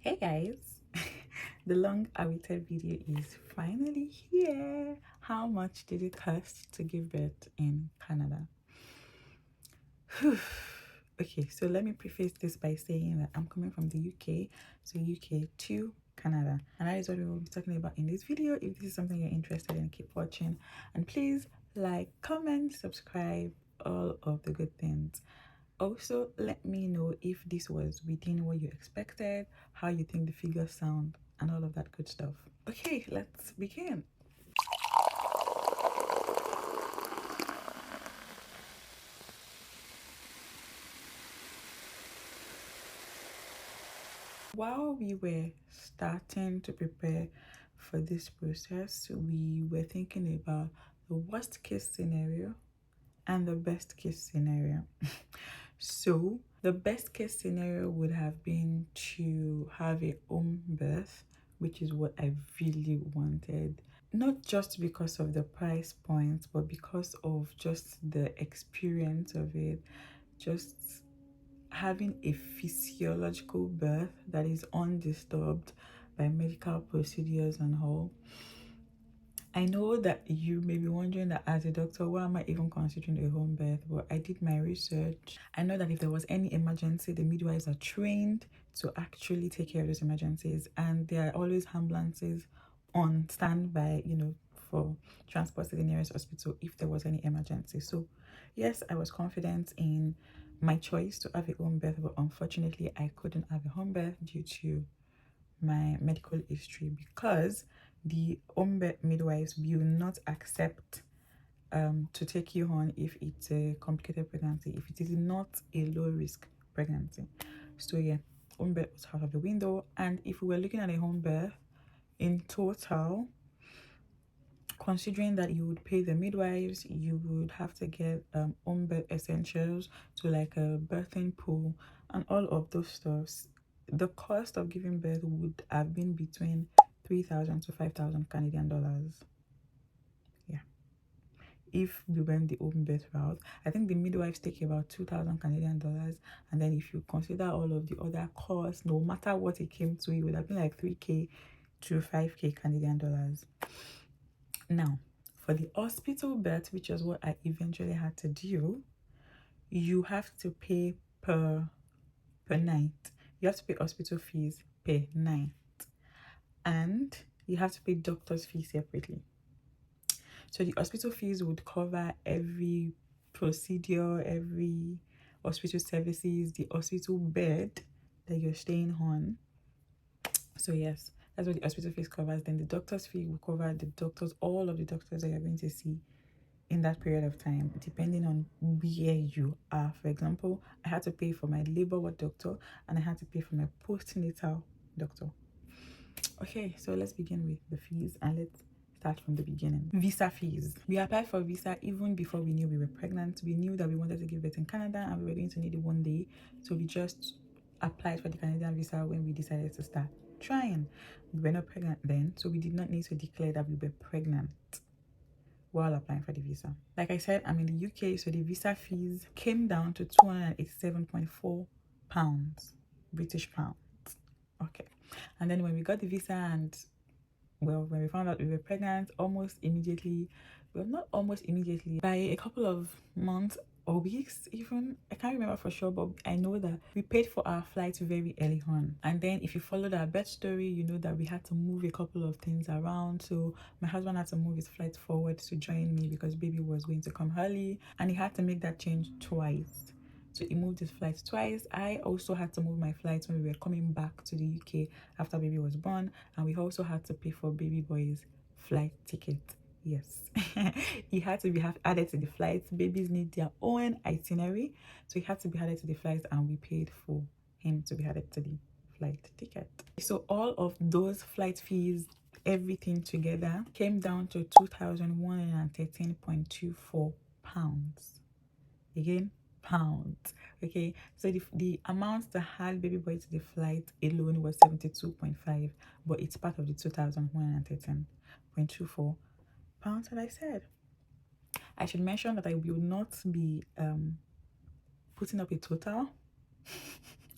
Hey guys, the long awaited video is finally here. How much did it cost to give birth in Canada? Okay, so let me preface this by saying that I'm coming from the UK, so UK to Canada, and that is what we will be talking about in this video. If this is something you're interested in, keep watching, and please like, comment, subscribe, all of the good things. Also, let me know if this was within what you expected, how you think the figures sound, and all of that good stuff. Okay, let's begin. While we were starting to prepare for this process, we were thinking about the worst case scenario and the best case scenario. So the best case scenario would have been to have a home birth, which is what I really wanted, not just because of the price point, but because of just the experience of it, just having a physiological birth that is undisturbed by medical procedures and all. I know that you may be wondering that as a doctor, why am I even considering a home birth? But I did my research. I know that if there was any emergency, the midwives are trained to actually take care of those emergencies, and there are always ambulances on standby, for transport to the nearest hospital if there was any emergency. So yes, I was confident in my choice to have a home birth, but unfortunately I couldn't have a home birth due to my medical history, because the home birth midwives will not accept to take you on if it's a complicated pregnancy, if it is not a low risk pregnancy. So yeah, home birth was out of the window. And if we were looking at a home birth in total, considering that you would pay the midwives, you would have to get home birth essentials, so like a birthing pool and all of those stuffs. The cost of giving birth would have been between 3,000 to 5,000 Canadian dollars. Yeah, if we went the open birth route. I think the midwives take about 2,000 Canadian dollars, and then if you consider all of the other costs, no matter what it came to, it would have been like 3K to 5K Canadian dollars. Now, for the hospital birth, which is what I eventually had to do, you have to pay per night. You have to pay hospital fees per night, and you have to pay doctor's fees separately. So the hospital fees would cover every procedure, every hospital services, the hospital bed that you're staying on. So yes, that's what the hospital fees covers. Then the doctor's fee will cover the doctors, all of the doctors that you're going to see in that period of time, depending on where you are. For example, I had to pay for my labor ward doctor, and I had to pay for my postnatal doctor. Okay, so let's begin with the fees, and let's start from the beginning. Visa fees. We applied for visa even before we knew we were pregnant. We knew that we wanted to give birth in Canada and we were going to need it one day, so we just applied for the Canadian visa when we decided to start trying. We were not pregnant then, so we did not need to declare that we were pregnant while applying for the visa. Like I said, I'm in the UK, so the visa fees came down to £287.4 British pounds. Okay, and then when we got the visa, and well, when we found out we were pregnant, almost immediately, well, not almost immediately, by a couple of months or weeks even, I can't remember for sure, but I know that we paid for our flight very early on. And then if you followed our birth story, you know that we had to move a couple of things around. So my husband had to move his flight forward to join me because baby was going to come early, and he had to make that change twice. So he moved his flight twice. I also had to move my flight when we were coming back to the UK after baby was born, and we also had to pay for baby boy's flight ticket. Yes, he had to be added to the flights. Babies need their own itinerary, so he had to be added to the flights, and we paid for him to be added to the flight ticket. So all of those flight fees, everything together, came down to £2,113.24. Again, pounds. Okay, so the amount that had baby boy to the flight alone was 72.5, but it's part of the 2,113.24 pounds that I said. I should mention that I will not be putting up a total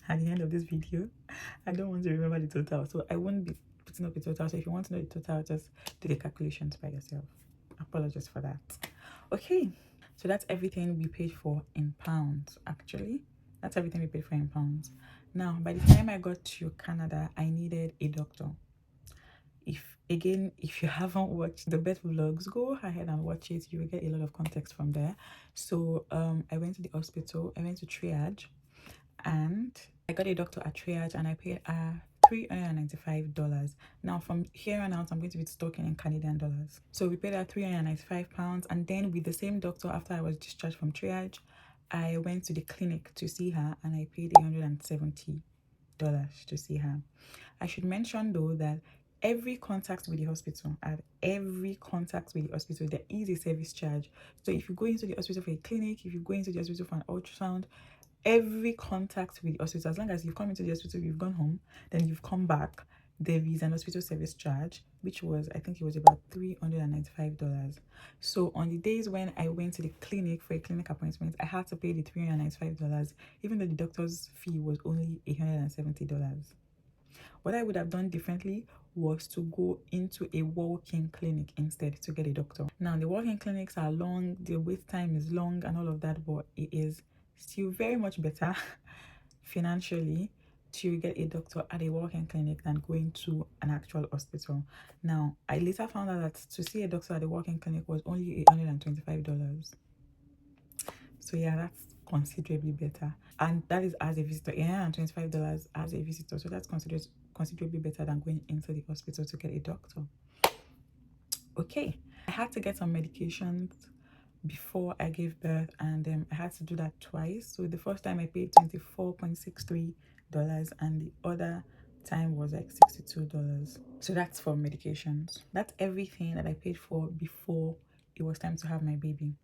at the end of this video. I don't want to remember the total, so I won't be putting up a total. So if you want to know the total, just do the calculations by yourself. Apologies for that. Okay, so that's everything we paid for in pounds. Actually, that's everything we paid for in pounds. Now, by the time I got to Canada, I needed a doctor. If you haven't watched the birth vlogs, go ahead and watch it. You will get a lot of context from there. So I went to the hospital. I went to triage, and I got a doctor at triage, and I paid $395. Now from here on out, I'm going to be talking in Canadian dollars. So we paid her £395, and then with the same doctor, after I was discharged from triage, I went to the clinic to see her, and I paid $170 to see her. I should mention though that every contact with the hospital, there is a service charge. So if you go into the hospital for a clinic, if you go into the hospital for an ultrasound, every contact with the hospital, as long as you've come into the hospital, you've gone home, then you've come back, there is an hospital service charge, which was, I think it was about $395. So on the days when I went to the clinic for a clinic appointment, I had to pay the $395, even though the doctor's fee was only $170. What I would have done differently was to go into a walk-in clinic instead to get a doctor. Now, the walk-in clinics are long, the wait time is long and all of that, but it is still very much better financially to get a doctor at a walk-in clinic than going to an actual hospital. Now, I later found out that to see a doctor at a walk-in clinic was only $125. So yeah, that's considerably better, and that is as a visitor. $125 as a visitor, so that's considerably better than going into the hospital to get a doctor. Okay, I had to get some medications before I gave birth, and I had to do that twice. So the first time I paid $24.63, and the other time was like $62. So that's for medications. That's everything that I paid for before it was time to have my baby.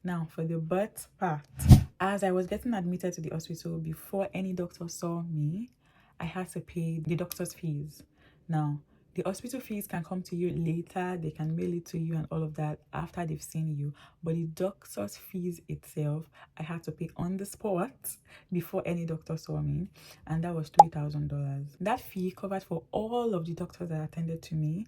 Now for the birth part, as I was getting admitted to the hospital, before any doctor saw me, I had to pay the doctor's fees. Now, the hospital fees can come to you later, they can mail it to you and all of that after they've seen you. But the doctor's fees itself, I had to pay on the spot before any doctor saw me, and that was $3,000. That fee covered for all of the doctors that attended to me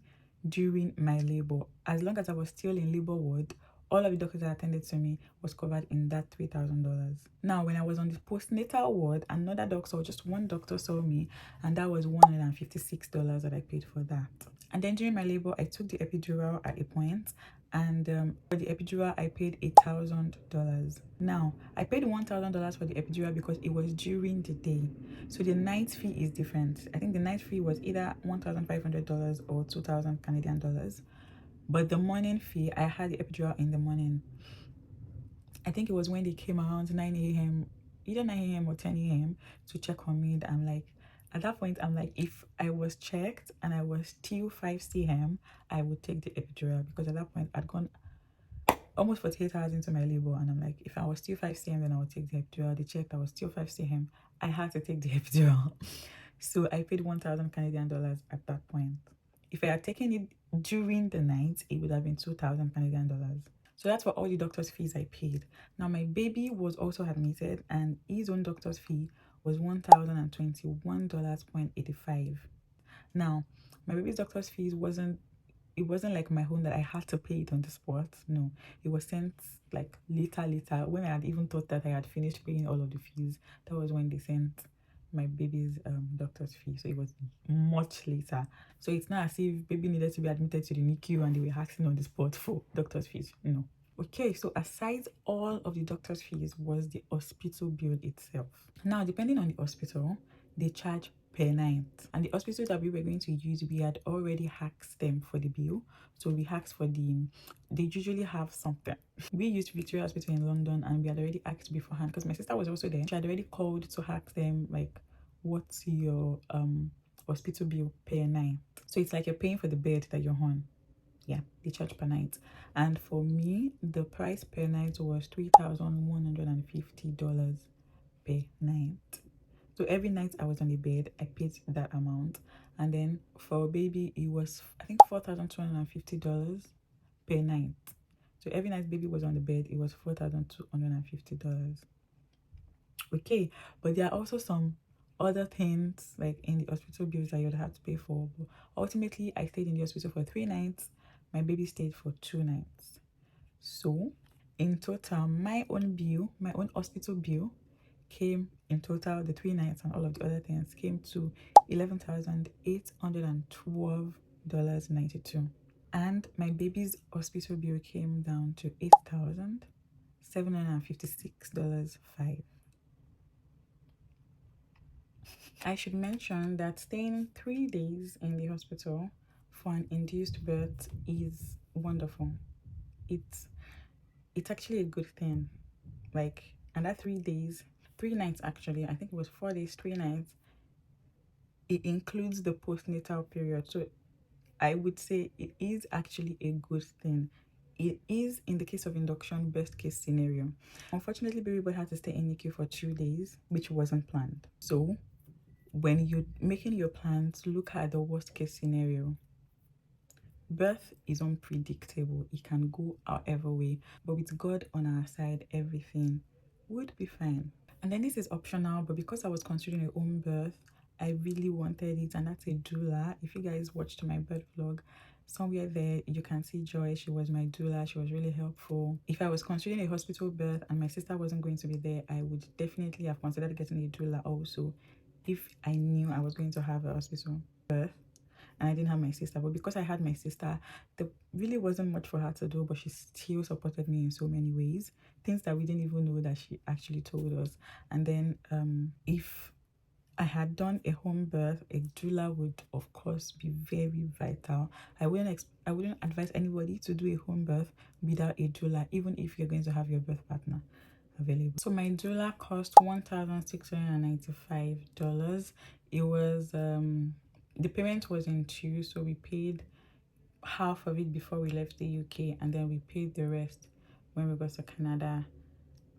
during my labor. As long as I was still in labor ward, all of the doctors that attended to me was covered in that $3,000. Now, when I was on the postnatal ward, another doctor, just one doctor saw me, and that was $156 that I paid for that. And then during my labor, I took the epidural at a point, and for the epidural, I paid $1,000. Now, I paid $1,000 for the epidural because it was during the day. So the night fee is different. I think the night fee was either $1,500 or 2,000 Canadian dollars. But the morning fee, I had the epidural in the morning. I think it was when they came around 9 a.m., either 9 a.m. or 10 a.m. to check on me. I'm like, at that point, I'm like, if I was checked and I was still 5 cm, I would take the epidural, because at that point, I'd gone almost 48 hours into my labor, and I'm like, if I was still 5 cm, then I would take the epidural. They checked, I was still 5 cm. I had to take the epidural. So I paid 1,000 Canadian dollars at that point. If I had taken it during the night, it would have been 2,000 Canadian dollars. So that's for all the doctor's fees I paid. Now my baby was also admitted, and his own doctor's fee was $1,021.85. Now my baby's doctor's fees wasn't like my own that I had to pay it on the spot. No, it was sent like later when I had even thought that I had finished paying all of the fees. That was when they sent my baby's doctor's fee. So it was much later. So it's not as if baby needed to be admitted to the NICU and they were asking on the spot for doctor's fees. No. Okay, so aside all of the doctor's fees was the hospital bill itself. Now, depending on the hospital, they charge per night, and the hospitals that we were going to use, we had already asked them for the bill. So we asked for they usually have something. We used Victoria Hospital in London, and we had already asked beforehand because my sister was also there. She had already called to ask them like, what's your hospital bill per night? So it's like you're paying for the bed that you're on. Yeah, they charge per night. And for me, the price per night was $3,150 per night. So every night I was on the bed, I paid that amount. And then for a baby, it was, I think, $4,250 per night. So every night baby was on the bed, it was $4,250. Okay, but there are also some other things like in the hospital bills that you'd have to pay for. But ultimately, I stayed in the hospital for 3 nights. My baby stayed for 2 nights. So in total, my own hospital bill came in total, the 3 nights and all of the other things came to $11,812.92. And my baby's hospital bill came down to $8,756.05. I should mention that staying 3 days in the hospital for an induced birth is wonderful. It's actually a good thing. Like, and that 3 days, 3 nights actually, I think it was 4 days, 3 nights, it includes the postnatal period. So I would say it is actually a good thing. It is, in the case of induction, best case scenario. Unfortunately, baby boy had to stay in NICU for 2 days, which wasn't planned. So when you're making your plans, look at the worst case scenario. Birth is unpredictable. It can go however way, but with God on our side, everything would be fine. And then this is optional, but because I was considering a home birth, I really wanted it, and that's a doula. If you guys watched my birth vlog, somewhere there you can see Joy. She was my doula. She was really helpful. If I was considering a hospital birth and my sister wasn't going to be there, I would definitely have considered getting a doula also, if I knew I was going to have a hospital birth and I didn't have my sister. But because I had my sister, there really wasn't much for her to do, but she still supported me in so many ways, things that we didn't even know that she actually told us. And then if I had done a home birth, a doula would of course be very vital. I wouldn't advise anybody to do a home birth without a doula, even if you're going to have your birth partner available. So my doula cost $1,695. It was the payment was in two, so we paid half of it before we left the UK, and then we paid the rest when we got to Canada,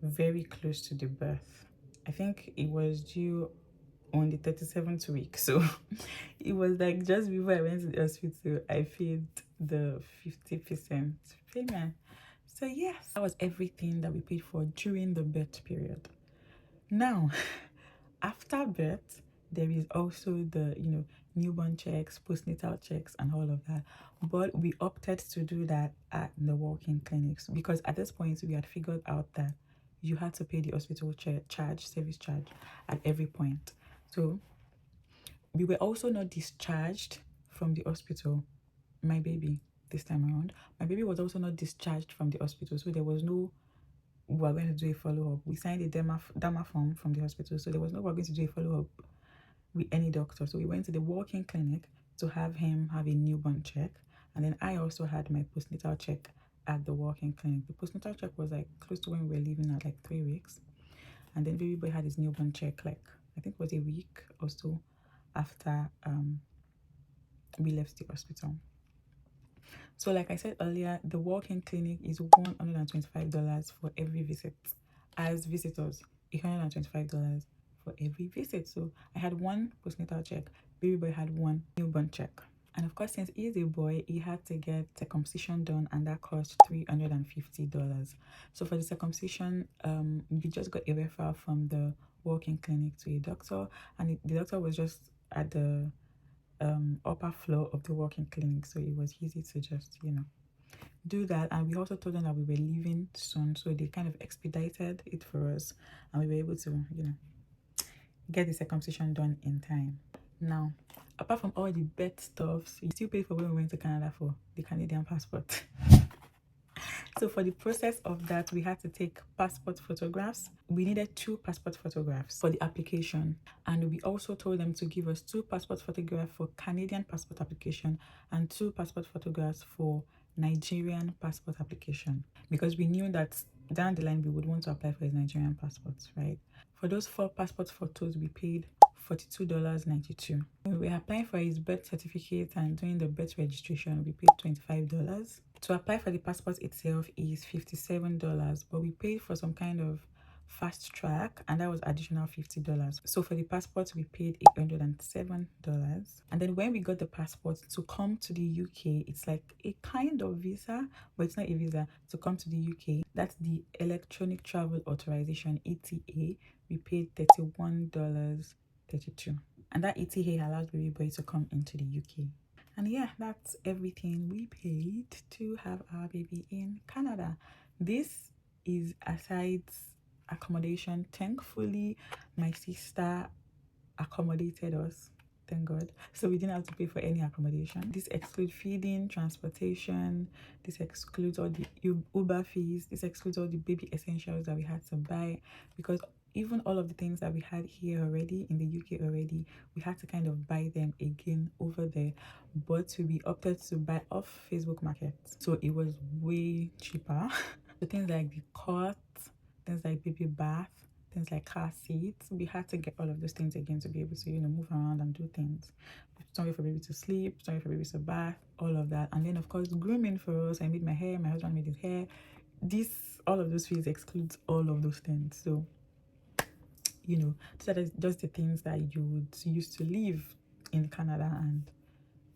very close to the birth. I think it was due on the 37th week, so it was like just before I went to the hospital, I paid the 50% payment. So yes, that was everything that we paid for during the birth period. Now after birth, there is also the newborn checks, postnatal checks, and all of that, but we opted to do that at the walk-in clinics because at this point we had figured out that you had to pay the hospital service charge at every point. So we were also not discharged from the hospital. My baby, this time around, my baby was also not discharged from the hospital, so there was no we're going to do a follow-up. We signed a DAMA form from the hospital, so there was no we're going to do a follow-up with any doctor. So we went to the walk-in clinic to have him have a newborn check, and then I also had my postnatal check at the walk-in clinic. The postnatal check was like close to when we were leaving at like 3 weeks, and then baby boy had his newborn check like I think it was a week or so after we left the hospital. So like I said earlier, the walk-in clinic is $125 for every visit. As visitors, $125 for every visit. So I had one postnatal check, baby boy had one newborn check. And of course, since he's a boy, he had to get circumcision done, and that cost $350. So for the circumcision, we just got a referral from the walk-in clinic to a doctor, and the doctor was just at the upper floor of the walk-in clinic, so it was easy to just do that. And we also told them that we were leaving soon, so they kind of expedited it for us, and we were able to get the circumcision done in time. Now, apart from all the birth stuffs, we still paid for when we went to Canada for the Canadian passport. So for the process of that, we had to take passport photographs. We needed 2 passport photographs for the application, and we also told them to give us 2 passport photographs for Canadian passport application and 2 passport photographs for Nigerian passport application, because we knew that down the line we would want to apply for his Nigerian passport, right? For those 4 passport photos, we paid $42.92. When we were applying for his birth certificate and doing the birth registration, we paid $25. To apply for the passport itself is $57, but we paid for some kind of fast track, and that was additional $50. So for the passport, we paid $807. And then when we got the passport to come to the UK, it's like a kind of visa, but it's not a visa. To come to the UK, that's the electronic travel authorization, ETA. We paid $31 32. And that ETA allows baby boy to come into the UK. And yeah, that's everything we paid to have our baby in Canada. This is aside accommodation. Thankfully, my sister accommodated us, thank God, so we didn't have to pay for any accommodation. This excludes feeding, transportation, this excludes all the Uber fees, this excludes all the baby essentials that we had to buy, because even all of the things that we had here already in the UK already, we had to kind of buy them again over there, but we opted to buy off Facebook Market, so it was way cheaper. So things like the cot, things like baby bath, things like car seats, we had to get all of those things again to be able to, you know, move around and do things. Somewhere for baby to sleep, somewhere for baby to bath, all of that. And then of course grooming for us. I made my hair, my husband made his hair. All of those fees excludes all of those things. So, you know, those are just the things that you would use to live in Canada, and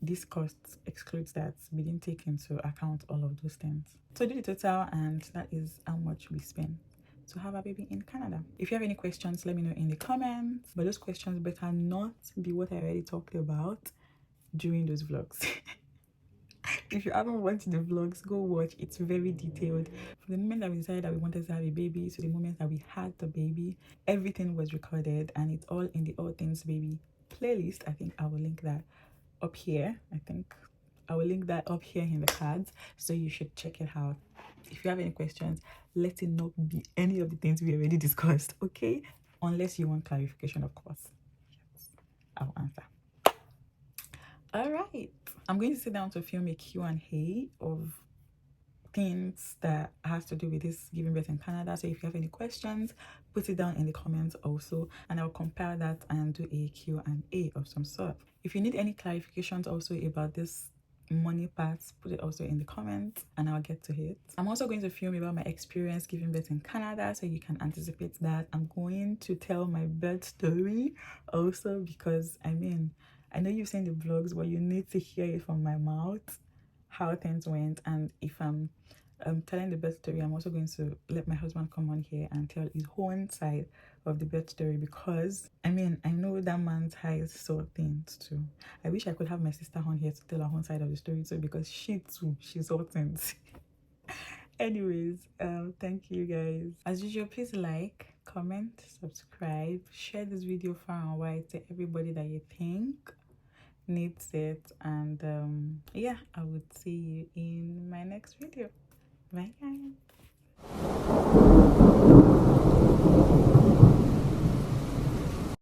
this cost excludes that. We didn't take into account all of those things. So do the total, and that is how much we spent to have a baby in Canada. If you have any questions, let me know in the comments, but those questions better not be what I already talked about during those vlogs. If you haven't watched the vlogs, go watch. It's very detailed. From the moment that we decided that we wanted to have a baby to the moment that we had the baby, everything was recorded, and it's all in the All Things Baby playlist. I think I will link that up here. I will link that up here in the cards, so you should check it out. If you have any questions, let it not be any of the things we already discussed, okay? Unless you want clarification, of course. Yes, I'll answer. All right, I'm going to sit down to film a Q&A of things that has to do with this giving birth in Canada. So if you have any questions, put it down in the comments also, and I'll compile that and do a Q&A of some sort. If you need any clarifications also about this money parts, put it also in the comments and I'll get to it. I'm also going to film about my experience giving birth in Canada, so you can anticipate that. I'm going to tell my birth story also, because I mean, I know you've seen the vlogs, but you need to hear it from my mouth how things went. And if I'm telling the birth story, I'm also going to let my husband come on here and tell his own side of the birth story, because I mean, I know that man's eyes saw things too. I wish I could have my sister on here to tell her own side of the story too, because she too, she saw things. Anyways, thank you guys. As usual, please like, comment, subscribe, share this video far and wide to everybody that you think needs it, and yeah, I would see you in my next video. Bye guys.